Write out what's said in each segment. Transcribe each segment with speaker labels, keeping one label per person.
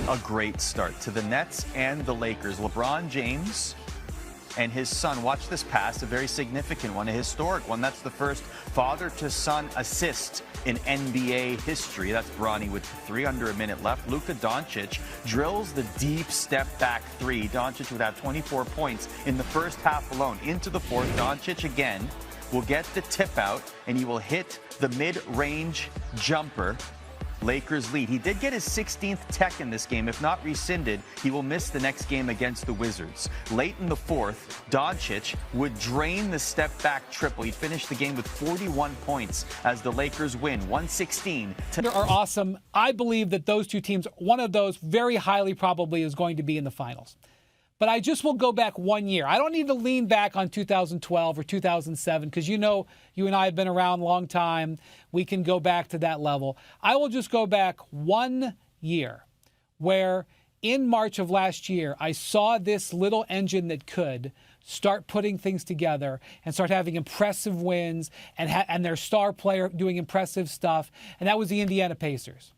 Speaker 1: a great start to the Nets and the Lakers. LeBron James and his son, watch this pass, a very significant one, a historic one. That's the first father-to-son assist in NBA history. That's Bronny with 3 under a minute left. Luka Doncic drills the deep step-back 3. Doncic would have 24 points in the first half alone. Into the fourth, Doncic again will get the tip out, and he will hit the mid-range jumper. Lakers lead. He did get his 16th tech in this game. If not rescinded, he will miss the next game against the Wizards. Late in the fourth, Doncic would drain the step-back triple. He finished the game with 41 points as the Lakers win 116.
Speaker 2: Are awesome. I believe that those two teams, one of those very highly probably is going to be in the finals. But I just will go back 1 year. I don't need to lean back on 2012 or 2007 because you know you and I have been around a long time. We can go back to that level. I will just go back 1 year where in March of last year, I saw this little engine that could start putting things together and start having impressive wins and their star player doing impressive stuff, and that was the Indiana Pacers.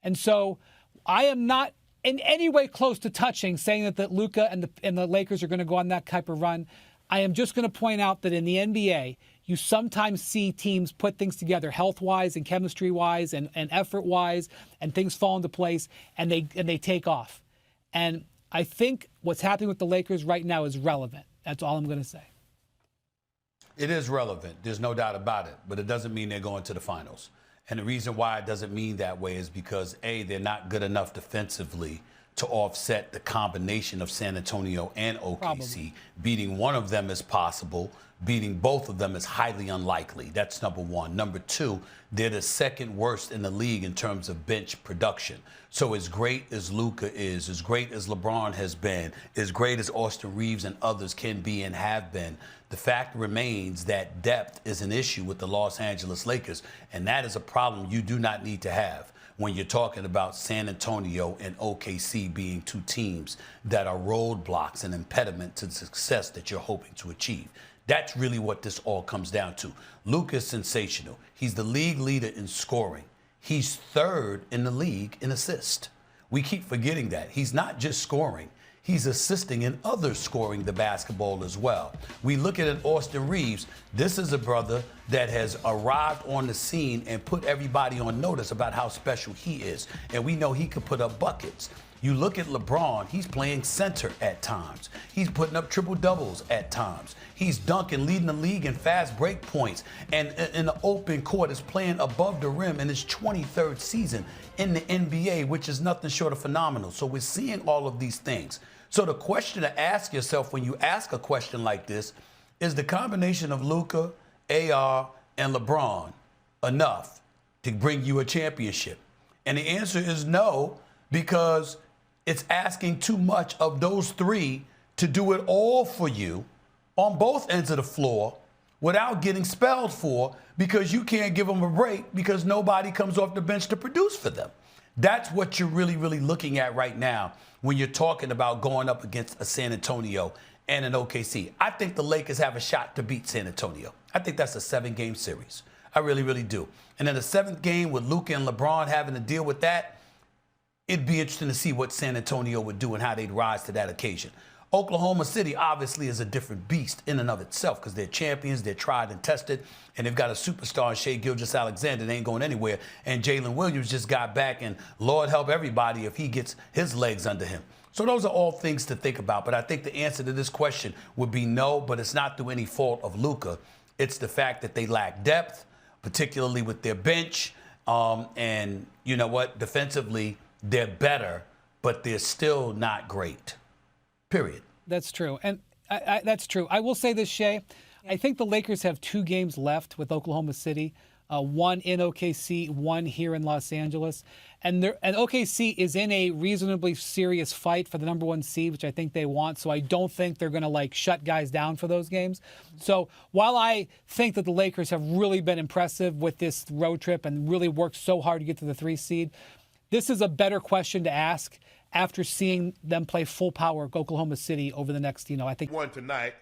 Speaker 2: And so I am not in any way close to touching saying that Luka and the Lakers are going to go on that type of run. I am just going to point out that in the NBA, you sometimes see teams put things together health-wise and chemistry-wise and effort-wise, and things fall into place, and they take off. And I think what's happening with the Lakers right now is relevant. That's all I'm going to say.
Speaker 3: It is relevant. There's no doubt about it. But it doesn't mean they're going to the finals. And the reason why it doesn't mean that way is because, A, they're not good enough defensively to offset the combination of San Antonio and OKC. Probably. Beating one of them is possible. Beating both of them is highly unlikely. That's number one. Number two, they're the second worst in the league in terms of bench production. So as great as Luka is, as great as LeBron has been, as great as Austin Reeves and others can be and have been, the fact remains that depth is an issue with the Los Angeles Lakers, and that is a problem you do not need to have when you're talking about San Antonio and OKC being two teams that are roadblocks and impediment to the success that you're hoping to achieve. That's really what this all comes down to. Luka is sensational. He's the league leader in scoring. He's third in the league in assists. We keep forgetting that. He's not just scoring. He's assisting in others scoring the basketball as well. We look at it, Austin Reeves. This is a brother that has arrived on the scene and put everybody on notice about how special he is. And we know he could put up buckets. You look at LeBron, he's playing center at times. He's putting up triple-doubles at times. He's dunking, leading the league in fast break points. And in the open court is playing above the rim in his 23rd season in the NBA, which is nothing short of phenomenal. So we're seeing all of these things. So the question to ask yourself when you ask a question like this is the combination of Luka, AR, and LeBron enough to bring you a championship? And the answer is no, because it's asking too much of those three to do it all for you on both ends of the floor without getting spelled for because you can't give them a break because nobody comes off the bench to produce for them. That's what you're really, really looking at right now when you're talking about going up against a San Antonio and an OKC. I think the Lakers have a shot to beat San Antonio. I think that's a 7-game series. I really, really do. And in the 7th game with Luka and LeBron having to deal with that, it'd be interesting to see what San Antonio would do and how they'd rise to that occasion. Oklahoma City obviously is a different beast in and of itself because they're champions, they're tried and tested, and they've got a superstar in Shai Gilgeous-Alexander that ain't going anywhere. And Jalen Williams just got back, and Lord help everybody if he gets his legs under him. So those are all things to think about. But I think the answer to this question would be no, but it's not through any fault of Luka. It's the fact that they lack depth, particularly with their bench. And you know what? Defensively, they're better, but they're still not great. Period.
Speaker 2: That's true. And that's true. I will say this, Shea. I think the Lakers have 2 games left with Oklahoma City, one in OKC, one here in Los Angeles. And OKC is in a reasonably serious fight for the number 1 seed, which I think they want. So I don't think they're going to shut guys down for those games. So while I think that the Lakers have really been impressive with this road trip and really worked so hard to get to the 3 seed, this is a better question to ask after seeing them play full power Oklahoma City over the next, I think.
Speaker 4: One tonight.